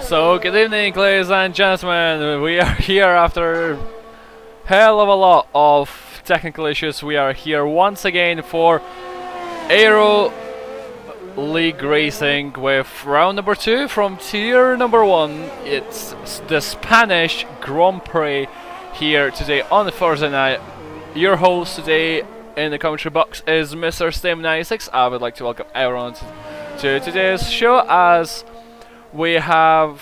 So, good evening, ladies and gentlemen. We are here after hell of a lot of technical issues. We are here once again for Aero League Racing with round number 2 from tier number 1. It's the Spanish Grand Prix here today on the Thursday night. Your host today in the commentary box is Mr. Stem96. I would like to welcome everyone to today's show as we have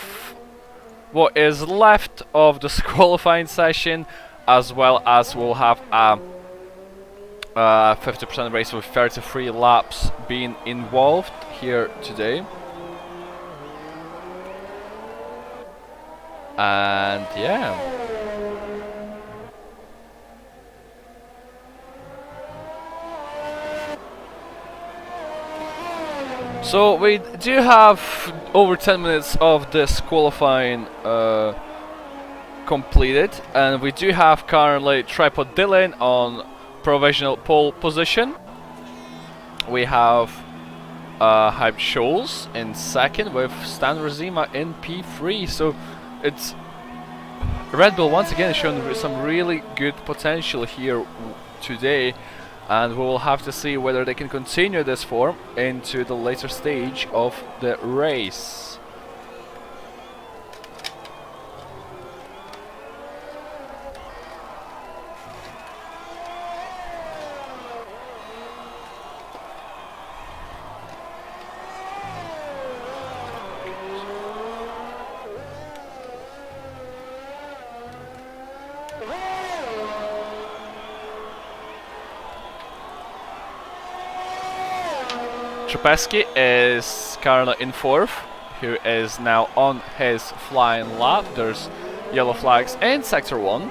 what is left of the qualifying session, as well as we'll have a 50% race with 33 laps being involved here today. And yeah. So we do have over 10 minutes of this qualifying completed, and we do have currently Tripod Dylan on provisional pole position. We have Hype Scholes in second with Stan Razima in P3. So it's Red Bull once again showing some really good potential here today. And we will have to see whether they can continue this form into the later stage of the race. Trubisky is currently in fourth, who is now on his flying lap. There's yellow flags in sector 1.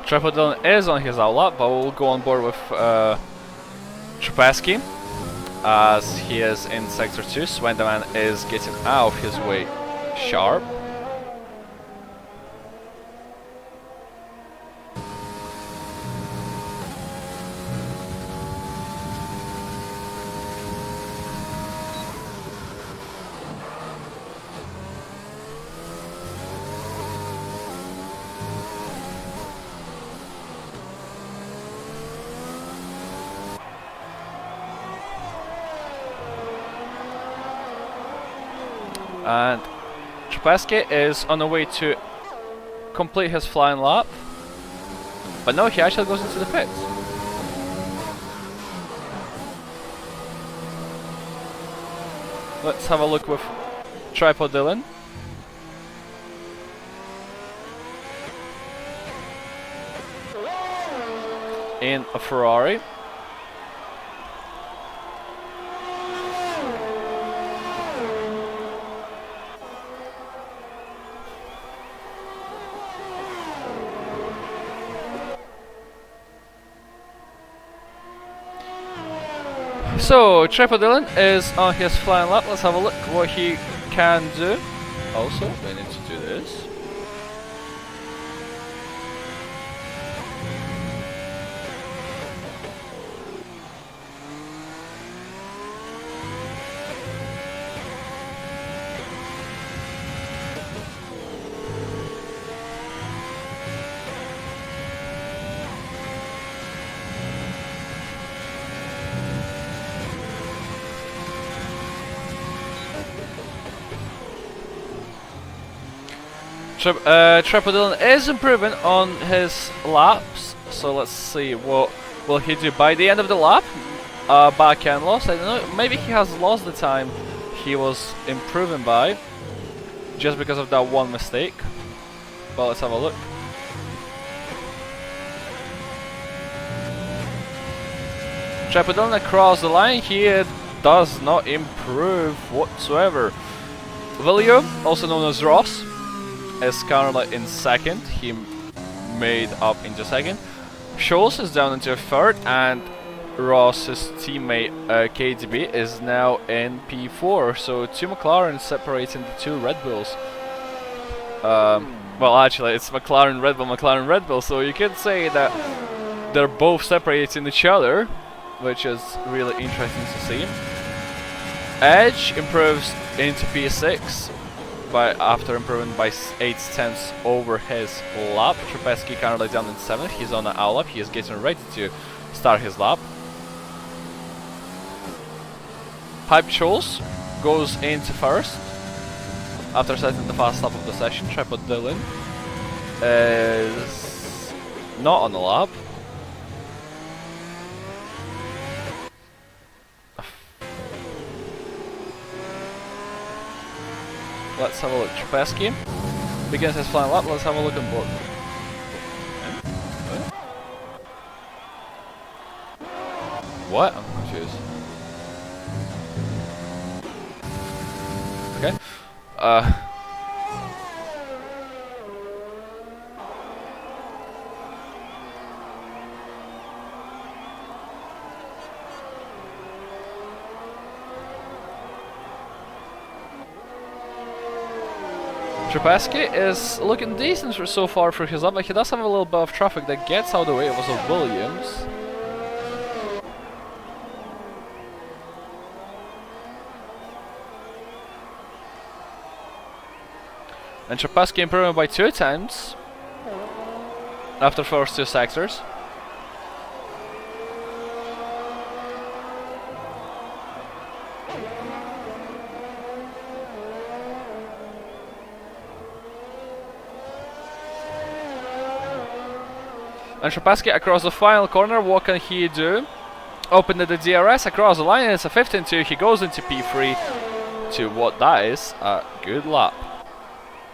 Tripodon is on his outlap, but we'll go on board with Trubisky as he is in sector 2. Swenderman is getting out of his way sharp. And Trubisky is on the way to complete his flying lap, but no, he actually goes into the pits. Let's have a look with Tripod Dylan. In a Ferrari. So, Tripod Dylan is on his flying lap. Let's have a look what he can do. Also, we need to do this. Tripod Dylan is improving on his laps, so let's see what will he do by the end of the lap. Backhand loss, I don't know, maybe he has lost the time he was improving by just because of that one mistake, but let's have a look. Tripod Dylan across the line here does not improve whatsoever. Vilio, also known as Ross, is currently in second. He made up into second. Scholes is down into third, and Ross's teammate KDB is now in P4, so 2 McLarens separating the 2 Red Bulls. Well, actually, it's McLaren, Red Bull, so you could say that they're both separating each other, which is really interesting to see. Edge improves into P6 after improving by 8/10 over his lap. Trubetsky currently down in 7th, he's on an ALR lap, he is getting ready to start his lap. Pipe Scholes goes into 1st after setting the fast lap of the session. Tripod Dylan is not on the lap. Let's have a look. Trubetsky begins his flying lap. Let's have a look on board. What? I'm confused. Okay. Trubetsky is looking decent so far for his lap, but he does have a little bit of traffic that gets out of the way. It was a Williams. And Trubetsky improving by 2 times after first 2 sectors. And Trubetsky across the final corner, what can he do? Open the DRS across the line, and it's a 15-2, he goes into P3 to what that is a good lap.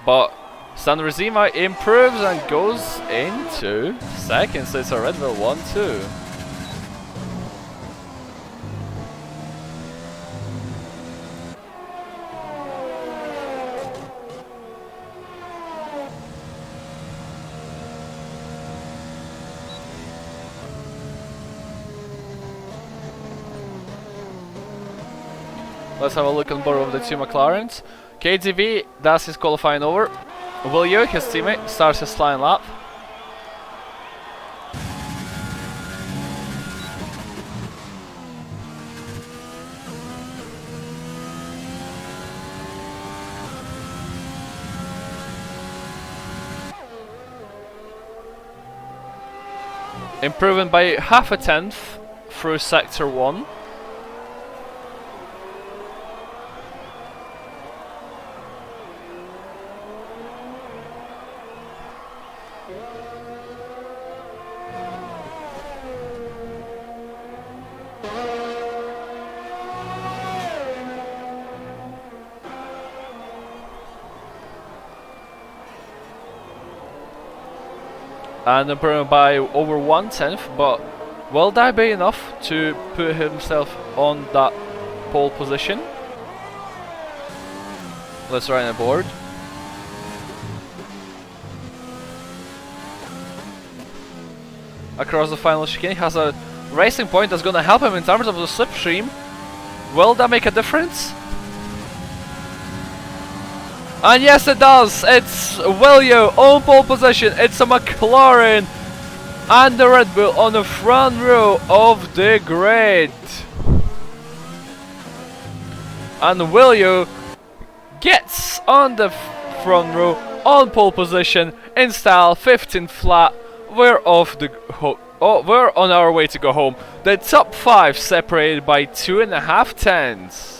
But San Rosima improves and goes into 2nd, so it's a Red Bull 1-2. Let's have a look on board of the 2 McLarens. KDB does his qualifying over. Williams, his teammate, starts his flying lap. Improving by 0.5 through sector 1. And improving by over 1/10, but will that be enough to put himself on that pole position? Let's run aboard. Across the final chicane, he has a racing point that's going to help him in terms of the slipstream. Will that make a difference? And yes, it does. It's Williams on pole position. It's a McLaren and the Red Bull on the front row of the grid. And Williams gets on the front row on pole position in style, 15 flat. We're off the we're on our way to go home. The top 5 separated by 2.5 tenths.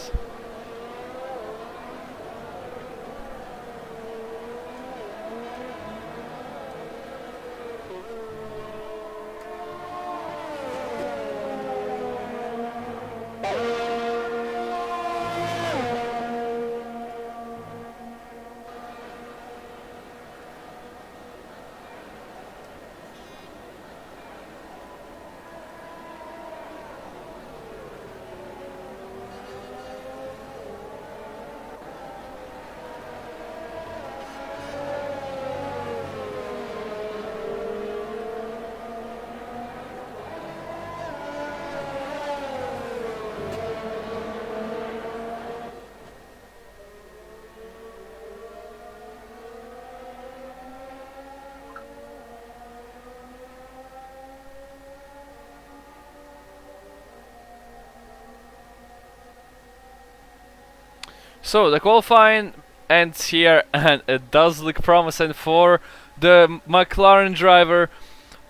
So the qualifying ends here, and it does look promising for the McLaren driver.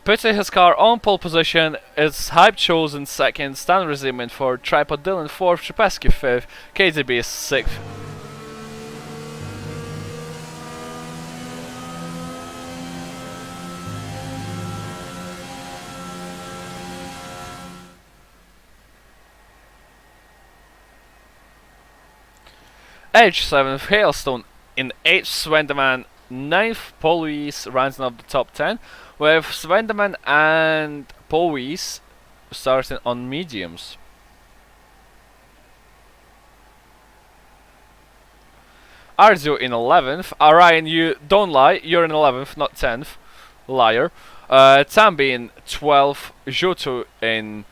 Putting his car on pole position is Hype chosen second, Stan Resiman for Tripod Dylan fourth, Trapesky fifth, KTB sixth. Edge 7th, Hailstone in 8th, Swenderman 9th, Paul Weiss rounding up the top 10, with Swenderman and Paul Weiss starting on mediums. Arzio in 11th, Ryan, you don't lie, you're in 11th, not 10th, liar. Tambi in 12th, Joto in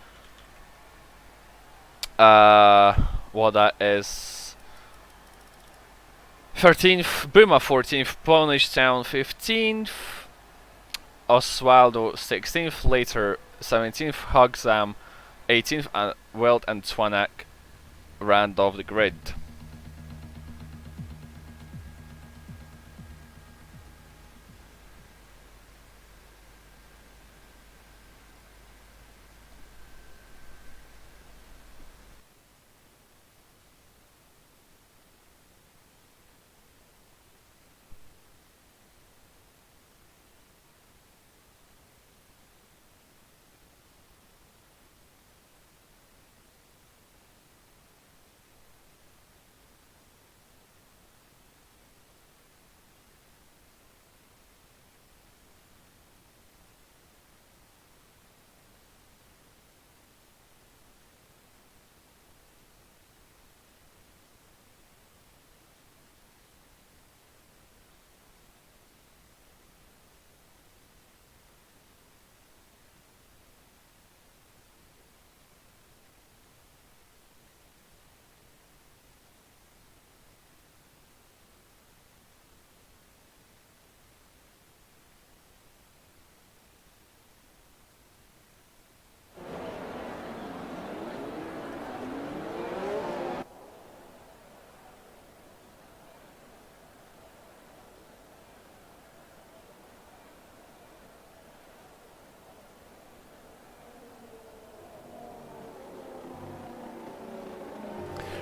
what that is 13th, Buma 14th, Polish Town 15th, Oswaldo 16th, later 17th, Hogsam 18th, and Weld and Twanak ran off the grid.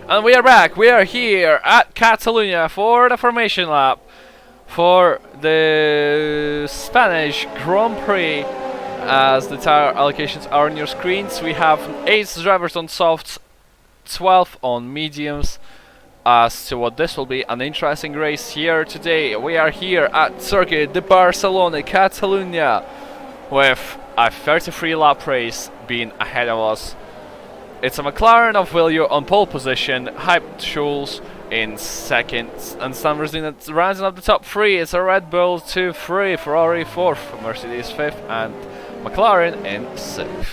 And we are back. We are here at Catalonia for the formation lap for the Spanish Grand Prix. As the tire allocations are on your screens, we have 8 drivers on softs, 12 on mediums. As to what this will be, an interesting race here today. We are here at Circuit de Barcelona, Catalonia, with a 33 lap race being ahead of us. It's a McLaren of Willio on pole position, Hype Schulz in second, and Sam Rosina rounding up the top 3. It's a Red Bull 2-3, Ferrari 4th, Mercedes 5th, and McLaren in 6th.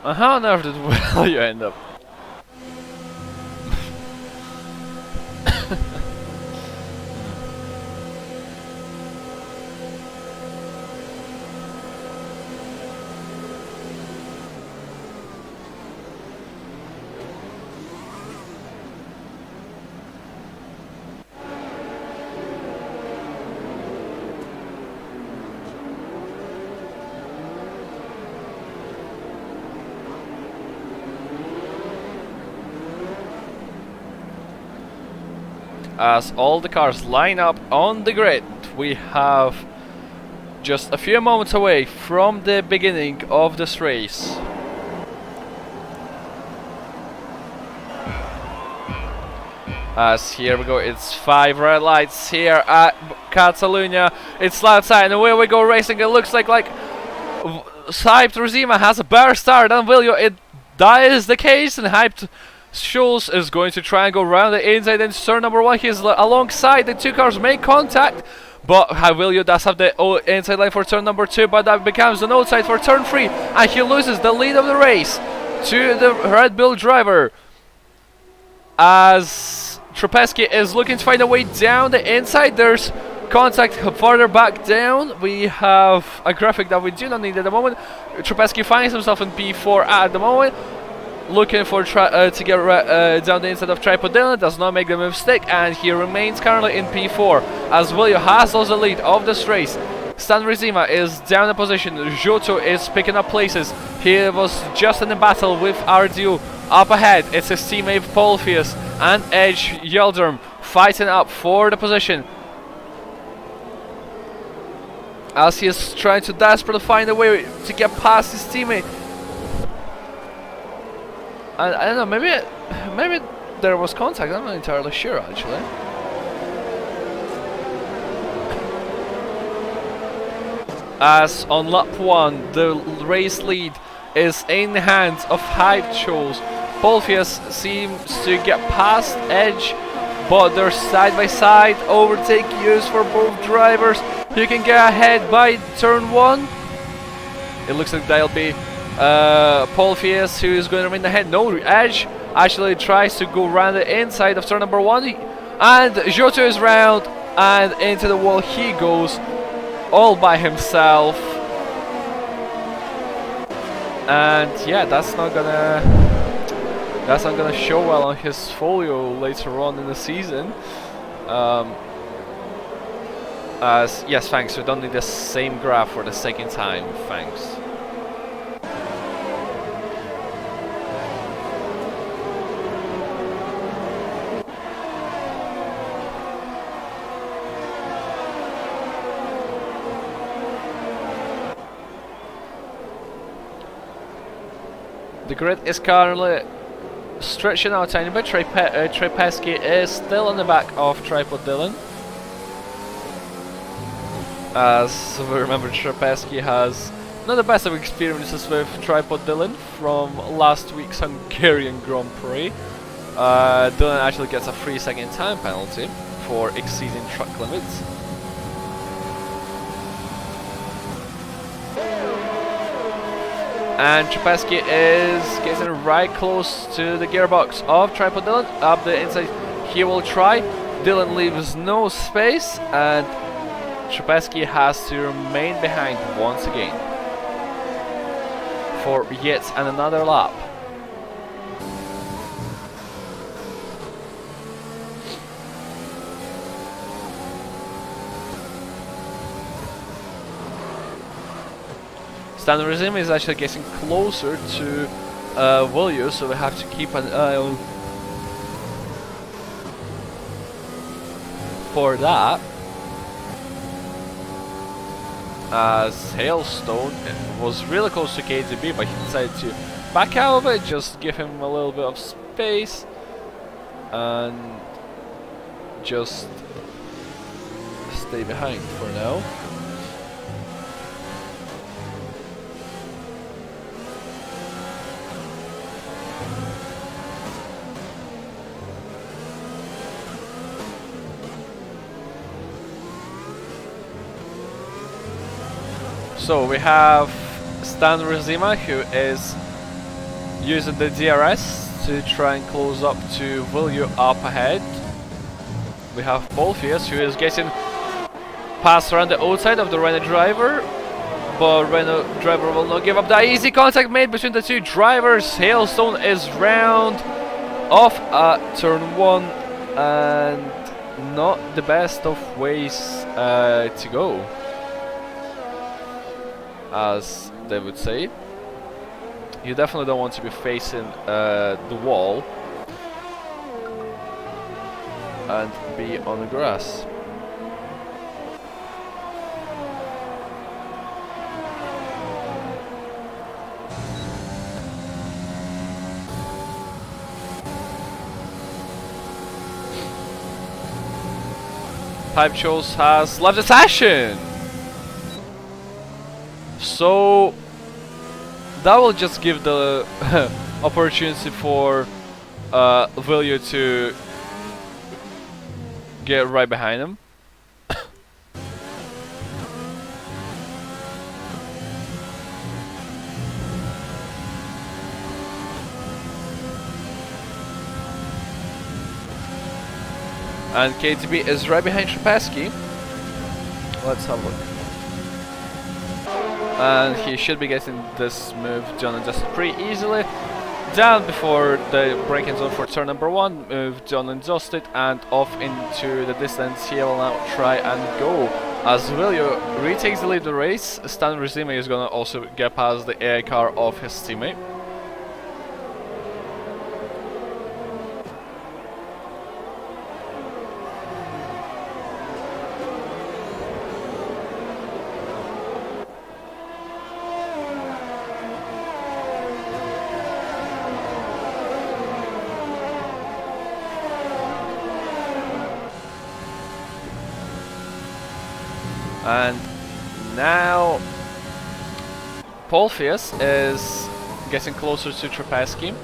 And how on earth did Willio end up? As all the cars line up on the grid, we have just a few moments away from the beginning of this race. As here we go, it's 5 red lights here at Catalunya. It's outside, and away we go racing. It looks like Hyped Rosima has a better start than Viljo. That is the case, and Hyped Schulz is going to try and go round the inside into turn number 1. He's alongside. The two cars make contact, but Viljo does have the inside line for turn number 2, but that becomes an outside for turn 3, and he loses the lead of the race to the Red Bull driver, as Trzepeski is looking to find a way down the inside. There's contact further back down. We have a graphic that we do not need at the moment. Trzepeski finds himself in P4 at the moment, looking for to get down the inside of Tripod Dylan. Does not make the mistake, and he remains currently in P4 as Viljo has lost the lead of this race. Stan Rizima is down in position. Joto is picking up places. He was just in a battle with RDU. Up ahead, it's his teammate Polfius and Edge Yildirim fighting up for the position, as he is trying to desperately find a way to get past his teammate. And I don't know, maybe there was contact. I'm not entirely sure actually. As on lap 1, the race lead is in the hands of Hyped Schulz. Polfius seems to get past Edge, but they're side by side. Overtake used for both drivers. You can get ahead by turn 1. It looks like that'll be Polfius who is going to remain ahead. No, Edge actually tries to go around the inside of turn number 1, and Joto is round, and into the wall he goes all by himself. And yeah, that's not gonna show well on his folio later on in the season. As yes, thanks. We don't need the same graph for the second time. Thanks. The grid is currently stretching out a tiny bit. Trzepeski is still on the back of Tripod Dylan. As we remember, Trzepeski has not the best of experiences with Tripod Dylan from last week's Hungarian Grand Prix. Dylan actually gets a 3-second time penalty for exceeding track limits. And Trzepeski is getting right close to the gearbox of Tripod Dylan. Up the inside, he will try. Dylan leaves no space, and Trzepeski has to remain behind once again for yet another lap. Stan Rizima is actually getting closer to Viljo, so we have to keep an eye on for that. As Hailstone was really close to KZB, but he decided to back out of it, just give him a little bit of space and just stay behind for now. So we have Stan Rizima, who is using the DRS to try and close up to Viljo up ahead. We have Polfius, who is getting passed around the outside of the Renault driver, but Renault driver will not give up. That easy contact made between the two drivers. Hailstone is round off at turn 1, and not the best of ways to go, as they would say. You definitely don't want to be facing the wall and be on the grass. Pipe Chose has left the session. So that will just give the opportunity for Villieu to get right behind him. And KTB is right behind Trapesky. Let's have a look. And he should be getting this move done and dusted pretty easily. Down before the braking zone for turn number 1, move done and dusted, and off into the distance. He will now try and go. As Villieu retakes the lead of the race, Stan Rezime is gonna also get past the AI car of his teammate. And now Polfius is getting closer to Trapesky.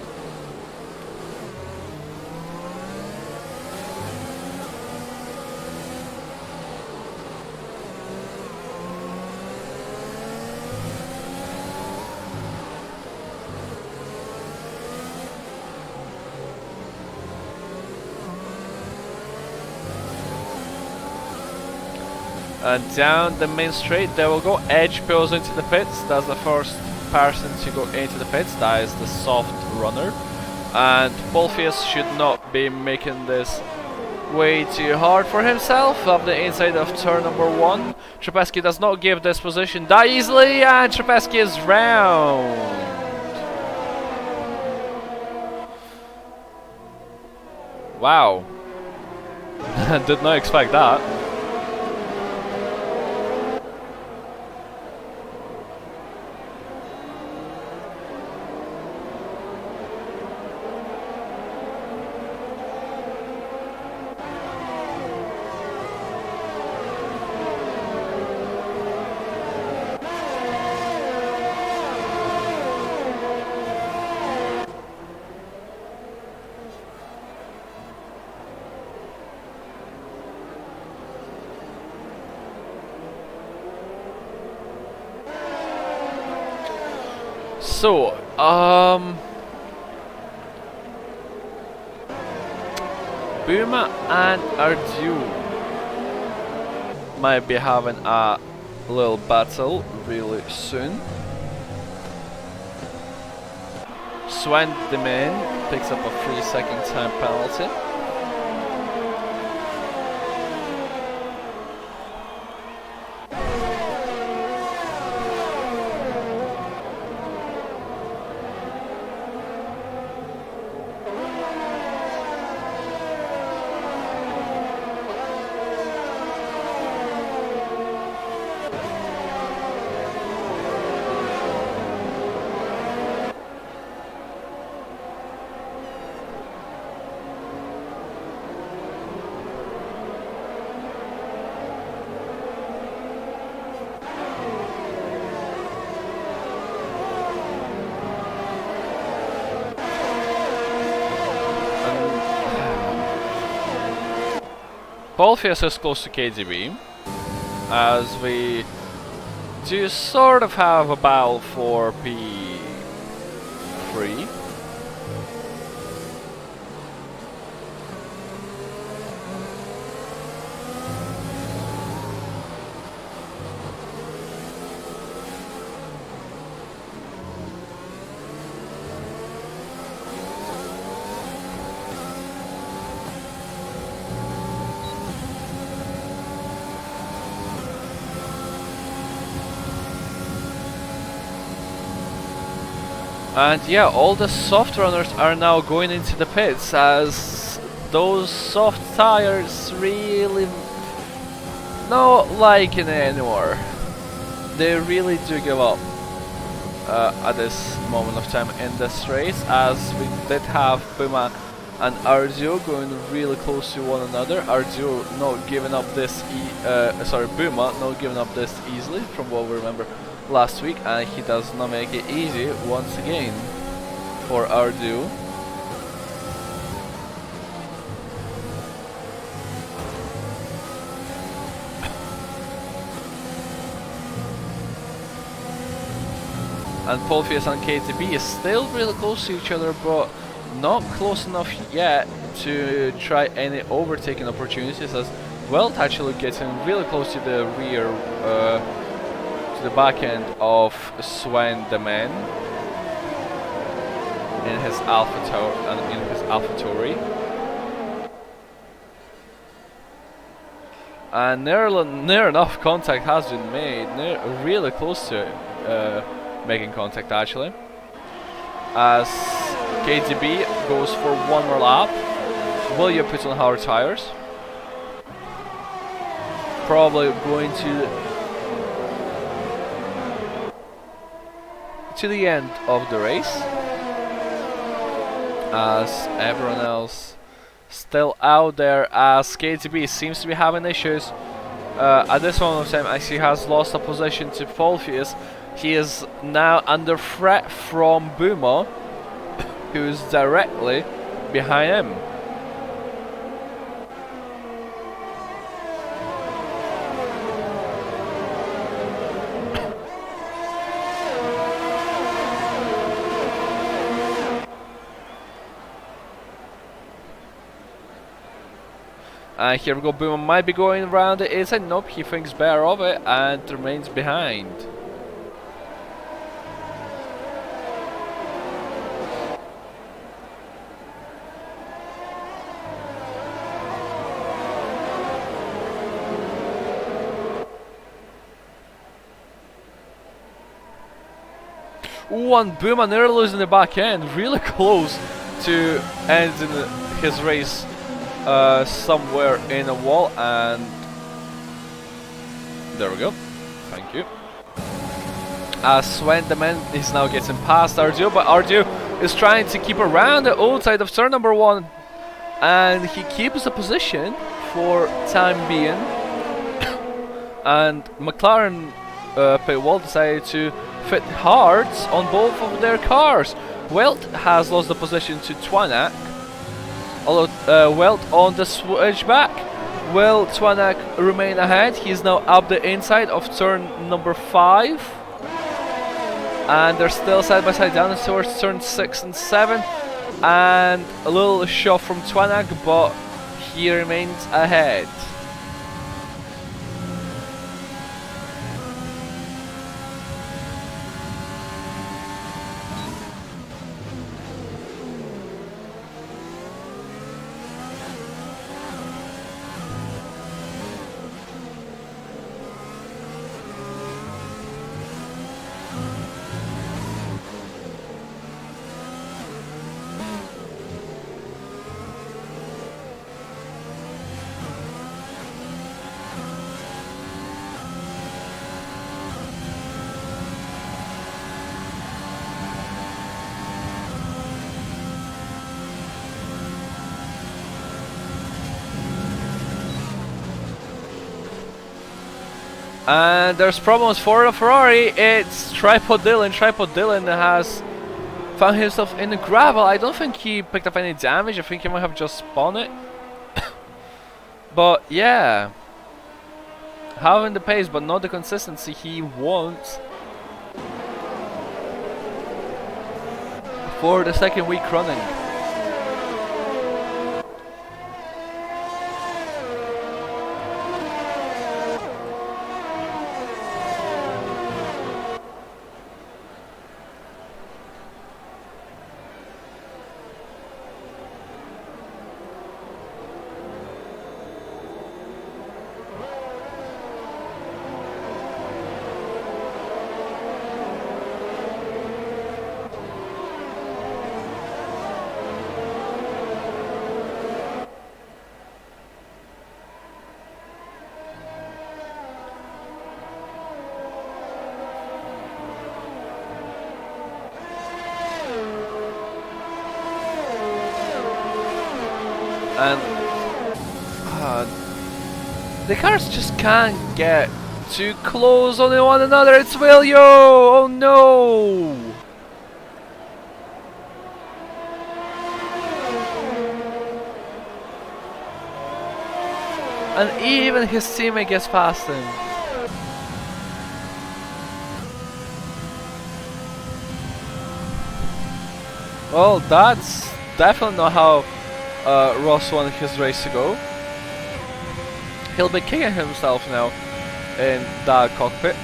And down the main straight they will go. Edge pulls into the pits. That's the first person to go into the pits. That is the soft runner. And Polfius should not be making this way too hard for himself up the inside of turn number 1. Trapesky does not give this position that easily, and Trapesky is round. Wow. Did not expect that. So, Buma and Ardu might be having a little battle really soon. Swan the man picks up a 3-second time penalty. Polfius is close to KDB, as we do sort of have a battle for P3. And yeah, all the soft runners are now going into the pits, as those soft tires really not liking it anymore. They really do give up at this moment of time in this race, as we did have Puma and R0 going really close to one another. R0 not giving up this, Buma not giving up this easily from what we remember last week, and he does not make it easy once again for R0. And Polfius and KTB is still really close to each other, but not close enough yet to try any overtaking opportunities, as Welt actually getting really close to the rear, to the back end of Sven the Man in his AlphaTauri. And near enough contact has been made, really close to making contact actually, as KTB goes for one more lap. William puts on hard tires, probably going to the end of the race, as everyone else still out there, as KTB seems to be having issues at this moment of time, as he has lost a position to Polfius. He is now under threat from Buma, who is directly behind him. And here we go, Buma might be going around the inside. Nope, he thinks better of it and remains behind. Ooh, and Buma nearly losing the back end, really close to ending his race somewhere in a wall, and there we go. Thank you. Sven the Man is now getting past R2, but R2 is trying to keep around the outside of turn number 1, and he keeps the position for time being. And McLaren pit wall decided to fit hards on both of their cars. Welt has lost the position to Twanak, although Welt on the switchback. Will Twanak remain ahead? He's now up the inside of turn number 5, and they're still side by side down towards turn 6 and 7, and a little shove from Twanak, but he remains ahead. And there's problems for the Ferrari. It's Tripod Dylan. Tripod Dylan has found himself in the gravel. I don't think he picked up any damage. I think he might have just spawned it. But yeah, having the pace but not the consistency he wants for the second week running. and the cars just can't get too close on one another. It's Willio! Oh no! And even his teammate gets past him. Well, that's definitely not how Ross wanted his race to go. He'll be kicking himself now in that cockpit.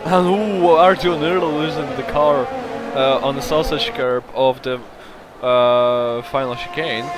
And ooh, Arjo nearly losing the car on the sausage curb of the final chicane.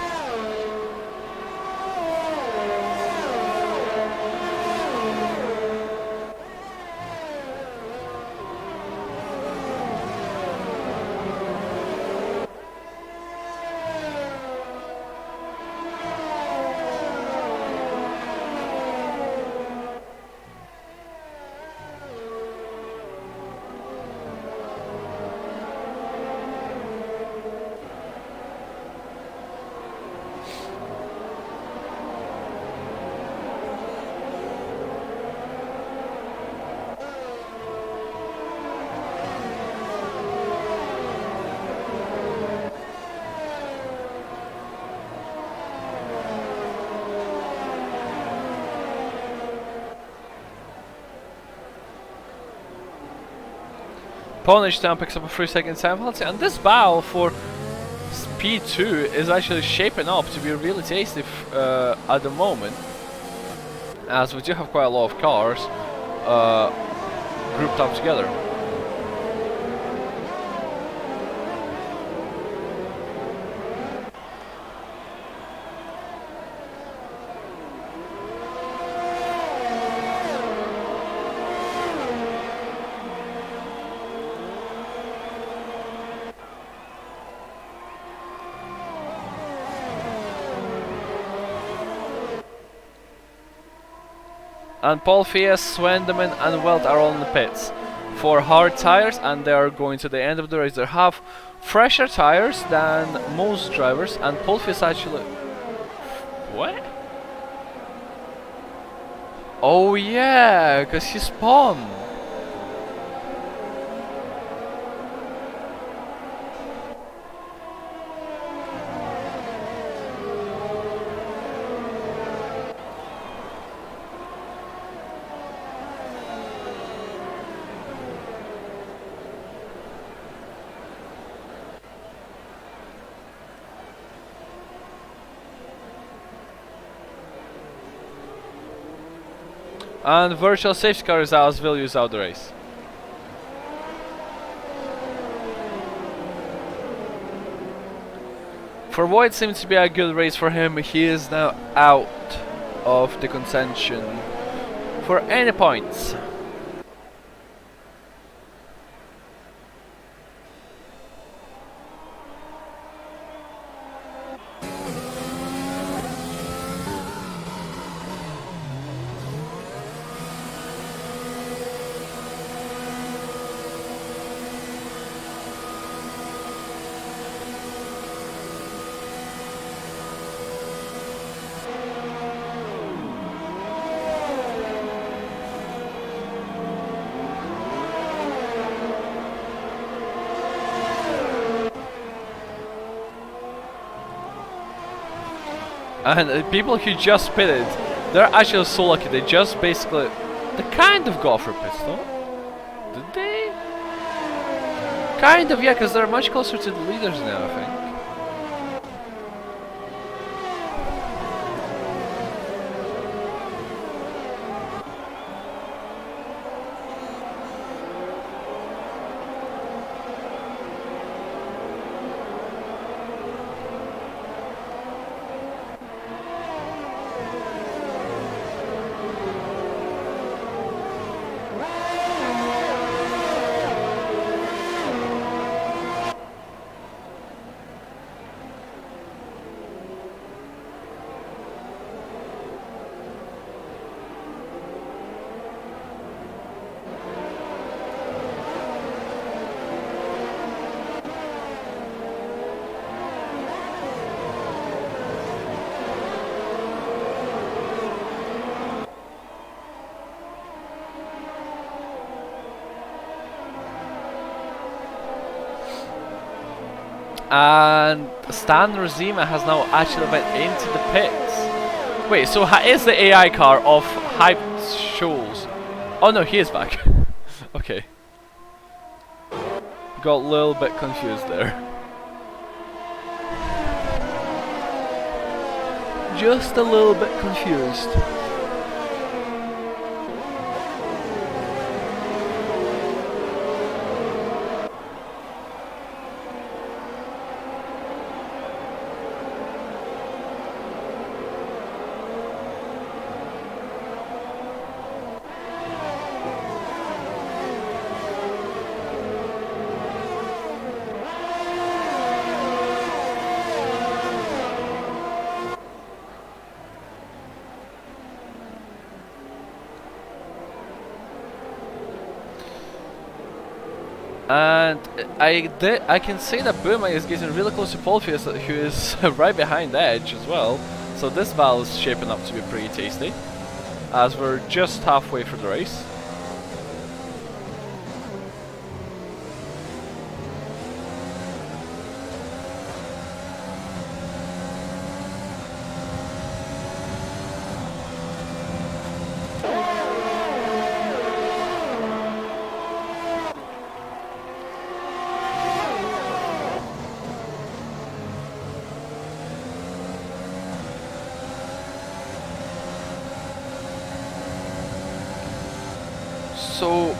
Punish down picks up a 3-second time penalty, and this battle for P2 is actually shaping up to be really tasty at the moment, as we do have quite a lot of cars grouped up together. And Paul Fies, Swendeman and Welt are all in the pits for hard tires, and they are going to the end of the race. They have fresher tires than most drivers, and Paul Fies actually... What? Oh yeah, because he spawned. And virtual safety car is out as Will use out the race. For what it seems to be a good race for him, he is now out of the contention for any points. And people who just pitted, they're actually so lucky. They just basically, they kind of got for pit stop. Did they? Kind of, yeah, because they're much closer to the leaders now, I think. And Stan Rosima has now actually went into the pits. Wait, so is the AI car of hyped shows? Oh no, he is back. Okay. Got a little bit confused there. Just a little bit confused. And I can see that Boomer is getting really close to Polfius, who is right behind Edge as well. So this battle is shaping up to be pretty tasty, as we're just halfway through the race. So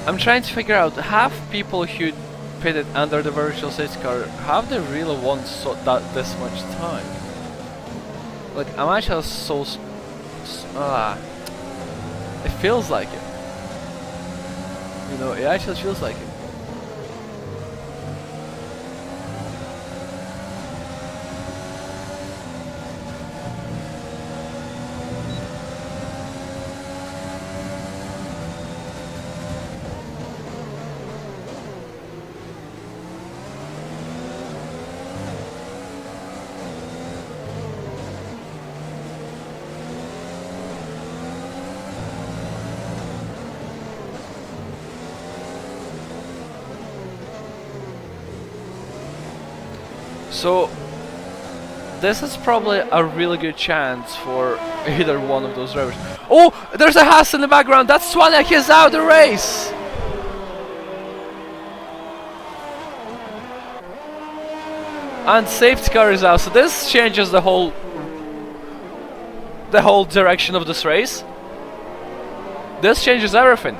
I'm trying to figure out, have people who pitted under the virtual safety car, have they really won this much time? Like, I'm actually so it feels like it. You know, it actually feels like it. So this is probably a really good chance for either one of those drivers. Oh, there's a Haas in the background. That's Swanek. He's out of the race. And safety car is out. So this changes the whole direction of this race. This changes everything.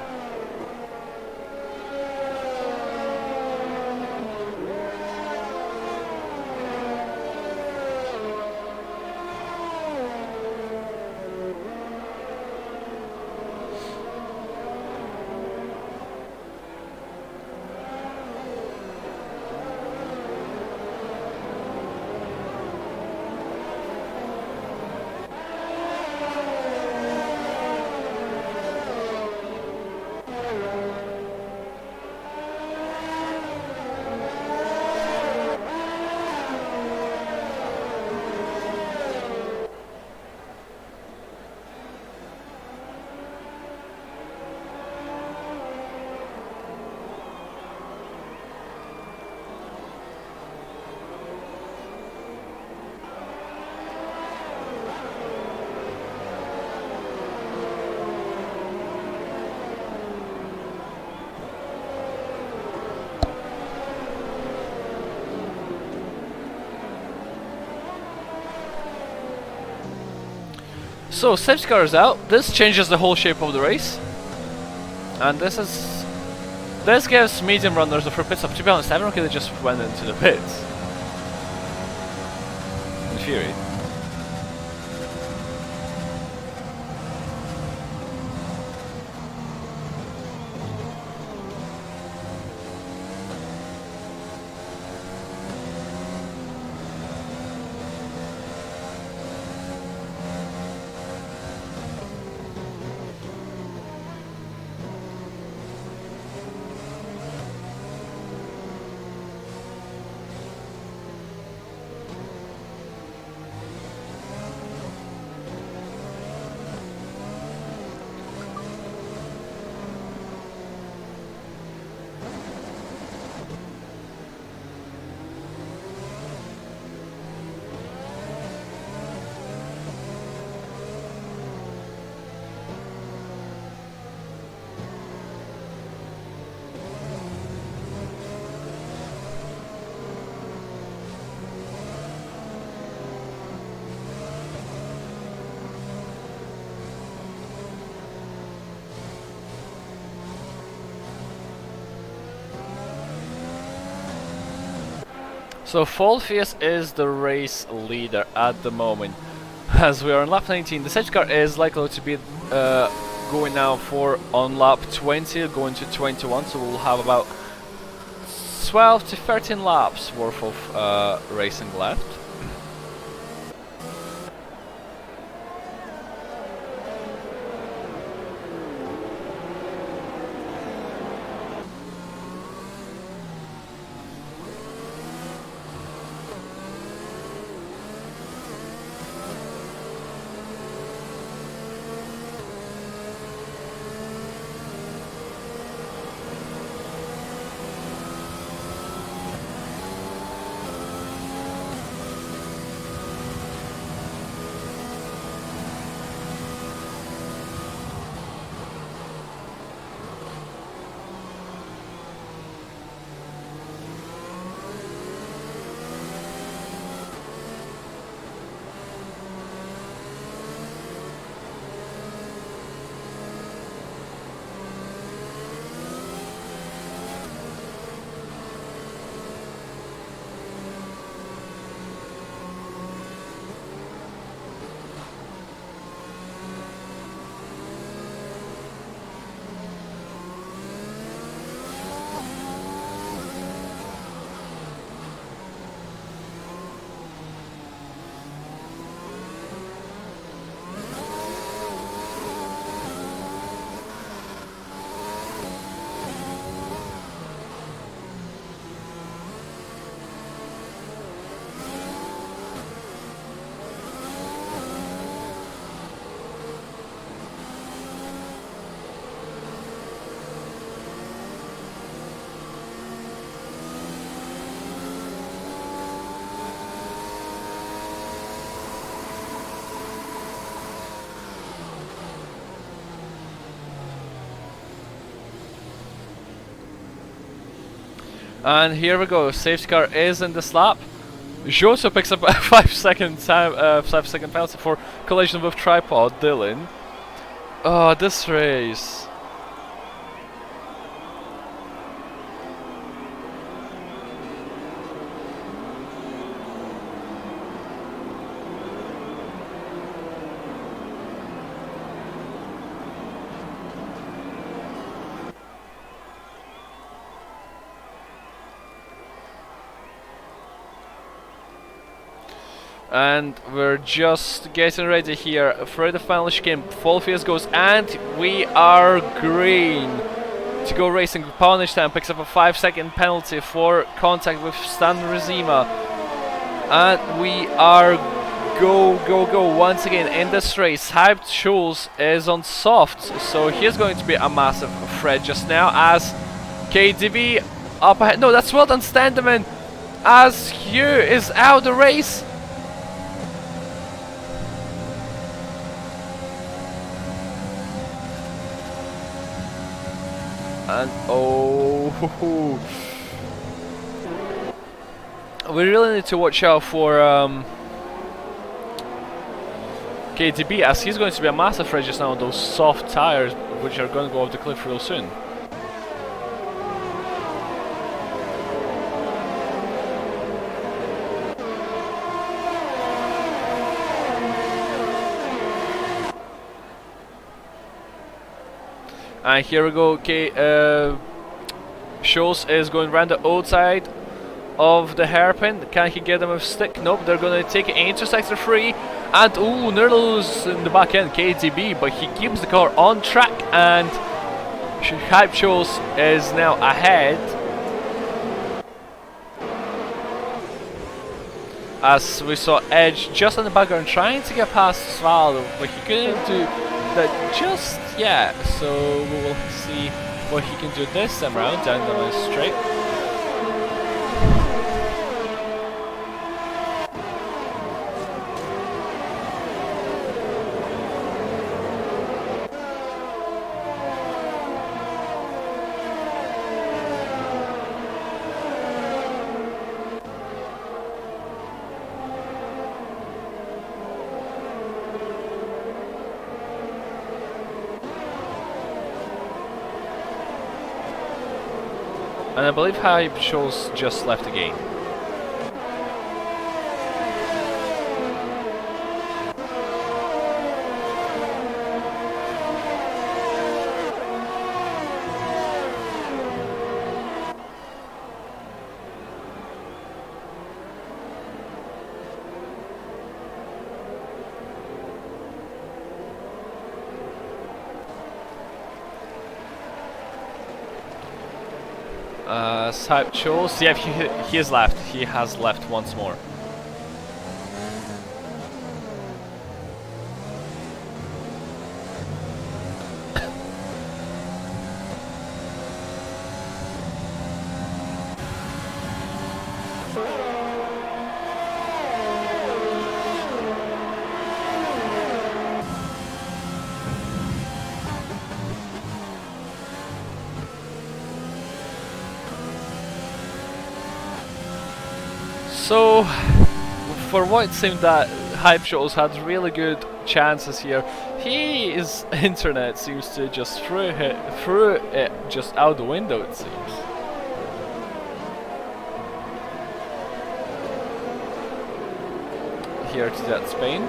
So safety car is out. This changes the whole shape of the race, and this gives medium runners a free pit stop. To be honest, everyone could have just went into the pits. In theory. So Volfius is the race leader at the moment. As we are on lap 19, the safety car is likely to be going now for on lap 20, going to 21, so we'll have about 12 to 13 laps worth of racing left. And here we go, safety car is in this lap. Joso picks up a 5-second penalty for collision with tripod, Dylan. Oh, this race. And we're just getting ready here for the final chicane. Volfius goes, and we are green to go racing. Punish time picks up a 5-second penalty for contact with Stan Rizima. And we are go once again in this race. Hyped Schulz is on soft, so here's going to be a massive threat just now as KDB up ahead. No, that's well done, Standerman, as Hugh is out of the race. And oh, we really need to watch out for KTB, as he's going to be a massive threat just now on those soft tires, which are going to go off the cliff real soon. And here we go, Schulz is going around the outside of the hairpin. Can he get them with stick? Nope, they're going to take it into sector 3. And ooh, nearly lose in the back end, KTB, but he keeps the car on track, and Hype Schulz is now ahead. As we saw Edge just in the background trying to get past Svaldo, but he couldn't do that just yet, so we will see what he can do this time around down the straight. And I believe Hype Schulz just left the game. Hype shows. Yeah, he has left. He has left once more. So, for what it seemed that Hype Shows had really good chances here, his internet seems to just threw it just out the window, it seems. Here to that Spain.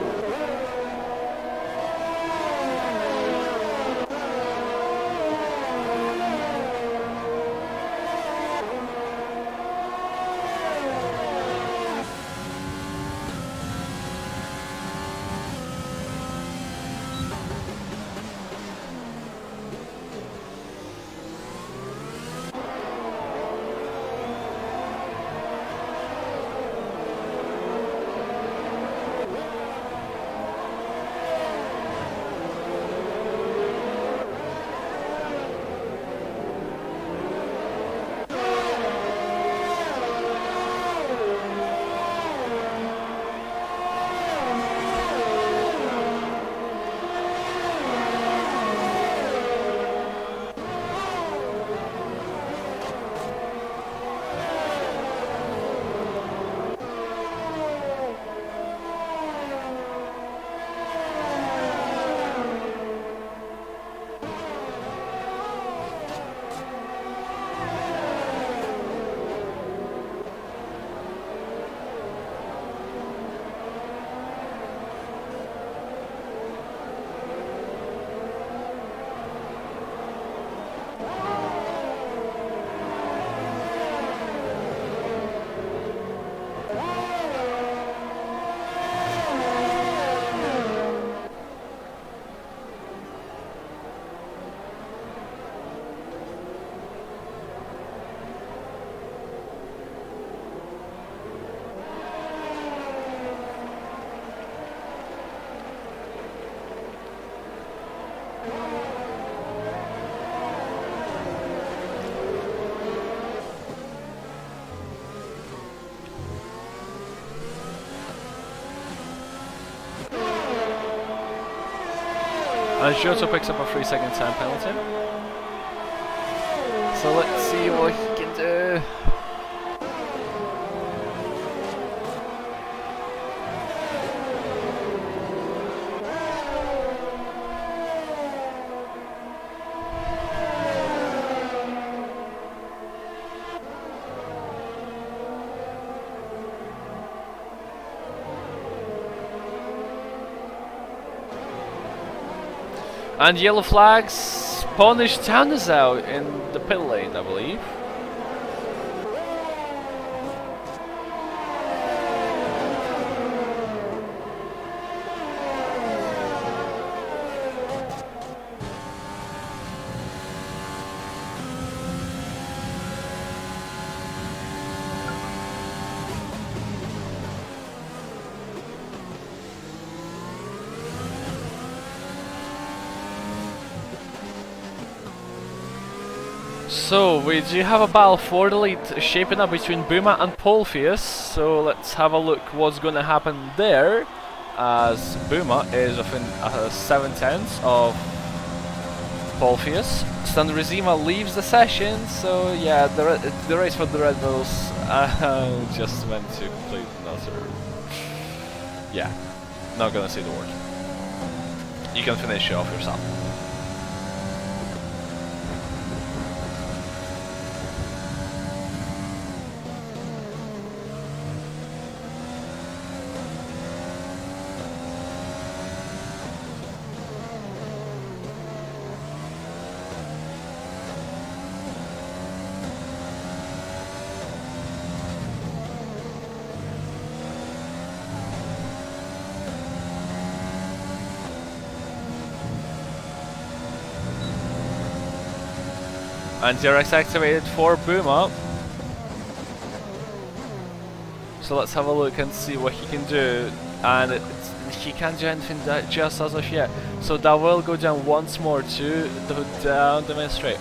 And Giotto picks up a 3-second time penalty. So let's see what he can do. And yellow flags punish Towns out in the pit lane, I believe. So we do have a battle for the lead shaping up between Buma and Polpheus. So let's have a look what's going to happen there, as Buma is within 7/10 of Polpheus. Standrizima leaves the session, so yeah, the race for the Red Bulls just went to complete another. Yeah, not gonna say the word. You can finish it off yourself. And DRX activated for Boomer. So let's have a look and see what he can do. And he can't do anything just as of yet. So that will go down once more to down the main straight.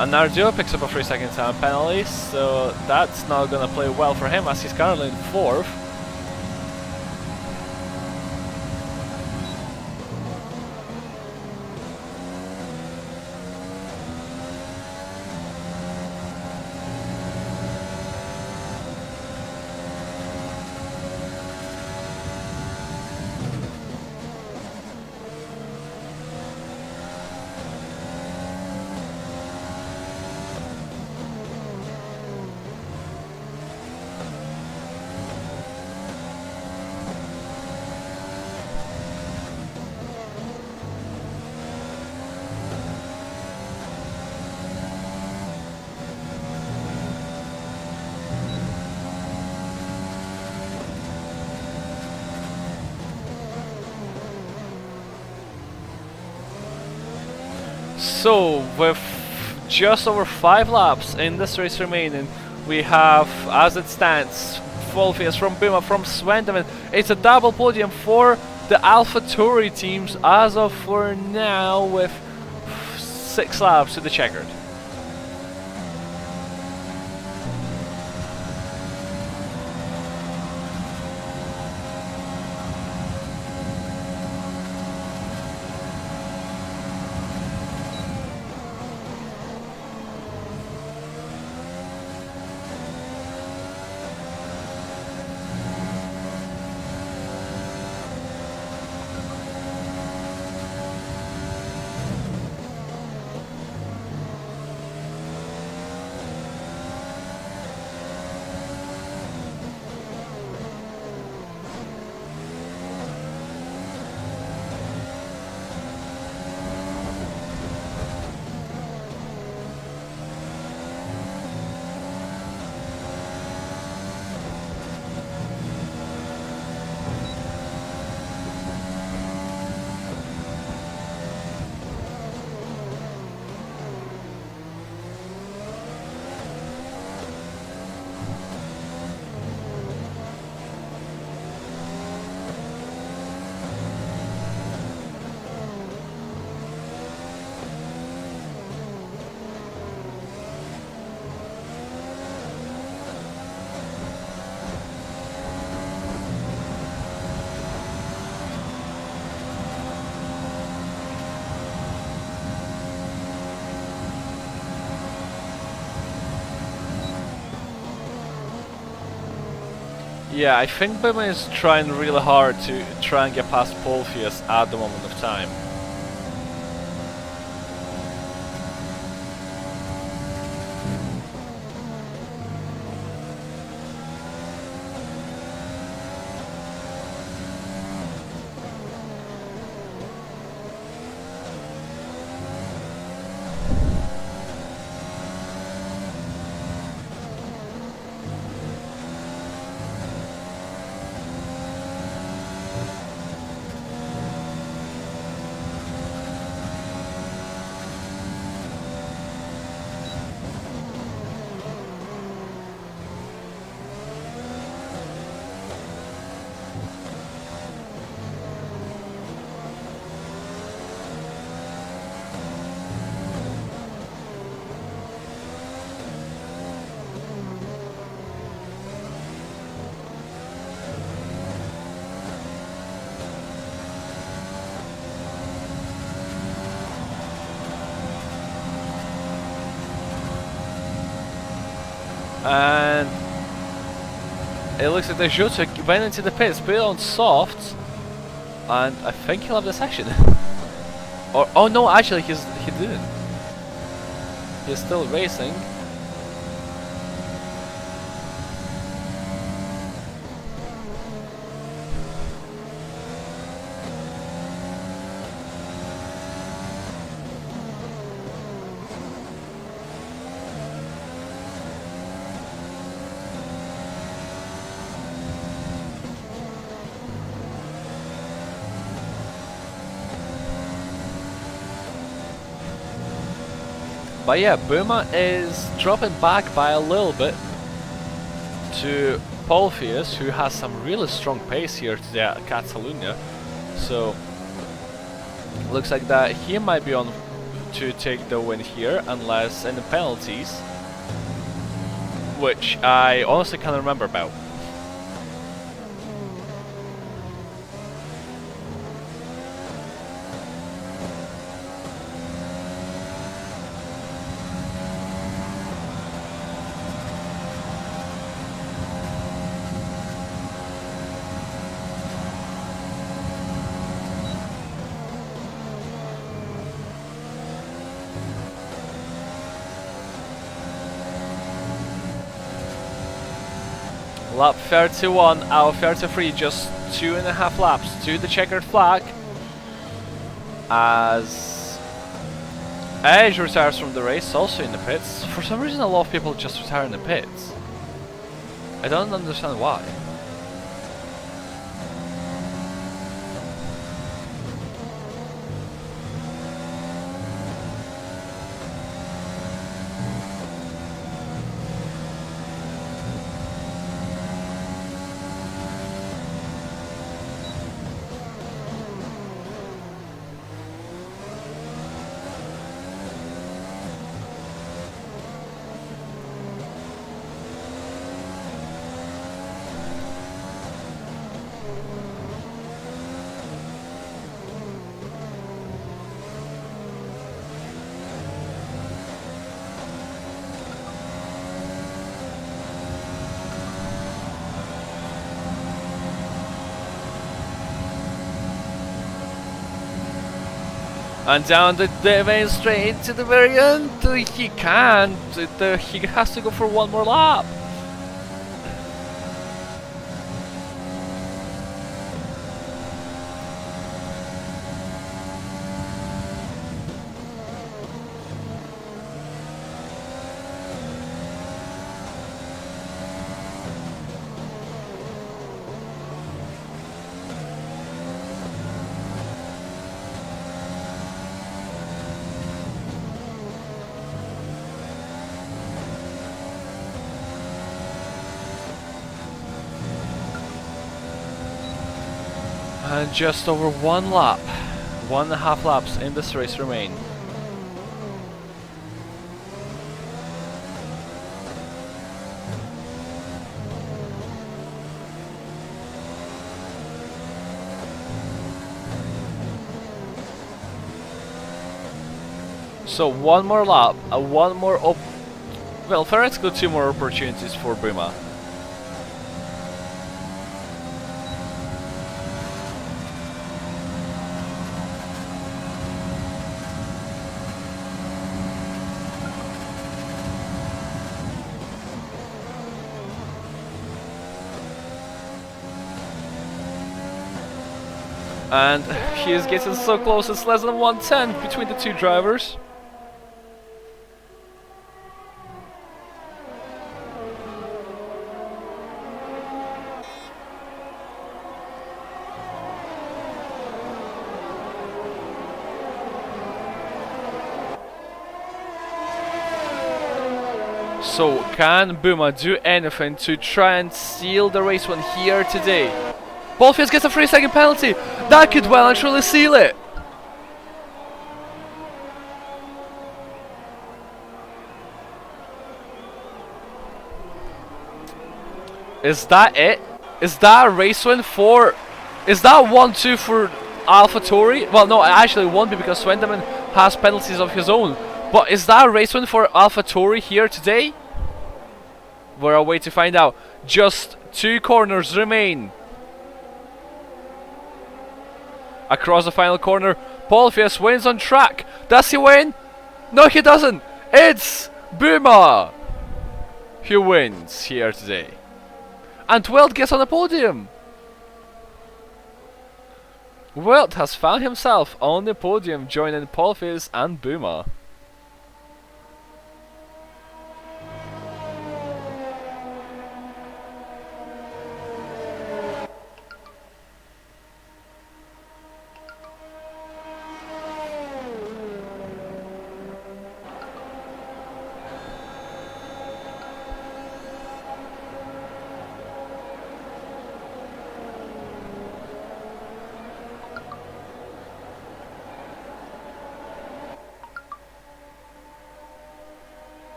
And Nardio picks up a 3-second time penalty, so that's not going to play well for him as he's currently in 4th. So, with just over 5 laps in this race remaining, we have, as it stands, Volfius from Buma, from Swendeman. It's a double podium for the AlphaTauri teams as of for now, with 6 laps to the checkered. Yeah, I think Bima is trying really hard to try and get past Polfius at the moment of time. And it looks like the Jota went into the pits, put it on soft, and I think he'll have the session. Or oh no, actually he didn't. He's still racing. But yeah, Buma is dropping back by a little bit to Polpheus, who has some really strong pace here today at Catalunya. So looks like that he might be on to take the win here, unless any penalties, which I honestly can't remember about. Lap 31 out of 33, just 2.5 laps to the checkered flag, as Edge retires from the race, also in the pits. For some reason a lot of people just retire in the pits. I don't understand why. And down the main straight to the very end, he can't, he has to go for one more lap. And just over one lap, 1.5 laps in this race remain. So one more lap, one more well, theoretically 2 more opportunities for Buma. And he is getting so close, it's less than 110 between the two drivers. So can Buma do anything to try and seal the race win here today? Polpheus gets a 3-second penalty. That could well and truly seal it. Is that it? Is that a race win for... Is that 1-2 for AlphaTauri? Well, no, actually 1 because Swendeman has penalties of his own. But is that a race win for AlphaTauri here today? We're away to find out. Just 2 corners remain. Across the final corner, Polpheus wins on track. Does he win? No, he doesn't. It's Buma who wins here today. And Welt gets on the podium. Welt has found himself on the podium, joining Polpheus and Buma.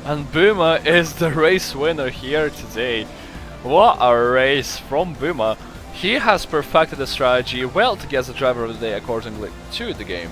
And Boomer is the race winner here today. What a race from Boomer. He has perfected the strategy well to get the driver of the day accordingly to the game.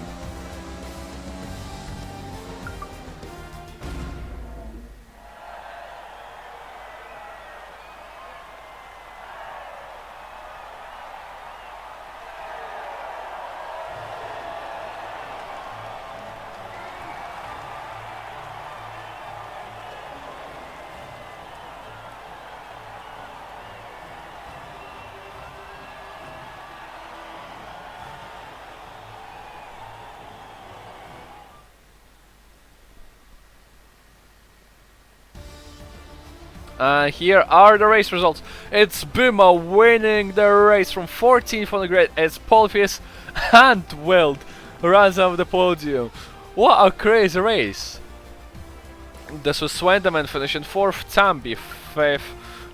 Here are the race results. It's Boomer winning the race from 14th on the grid. It's Polfius and Wild runs off the podium. What a crazy race. This was Swenderman finishing 4th, Tambi 5th,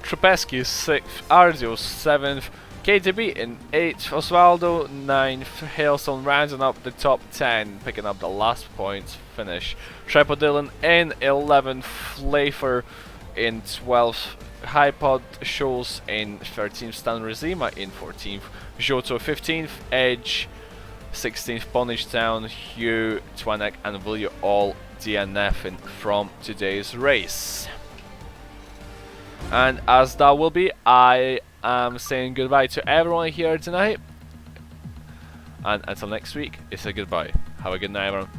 Trubesky 6th, Ardios 7th, KTB in 8th, Osvaldo 9th, Hailstone rounding up the top 10, picking up the last points finish. Tripodillon in 11th, Flafer in 12th, Hypod Shoals in 13th, Stan Rezima in 14th, Joto 15th, Edge 16th, Ponish Town, Hugh, Twanek and William all DNFing from today's race. And as that will be, I am saying goodbye to everyone here tonight. And until next week, it's a goodbye. Have a good night, everyone.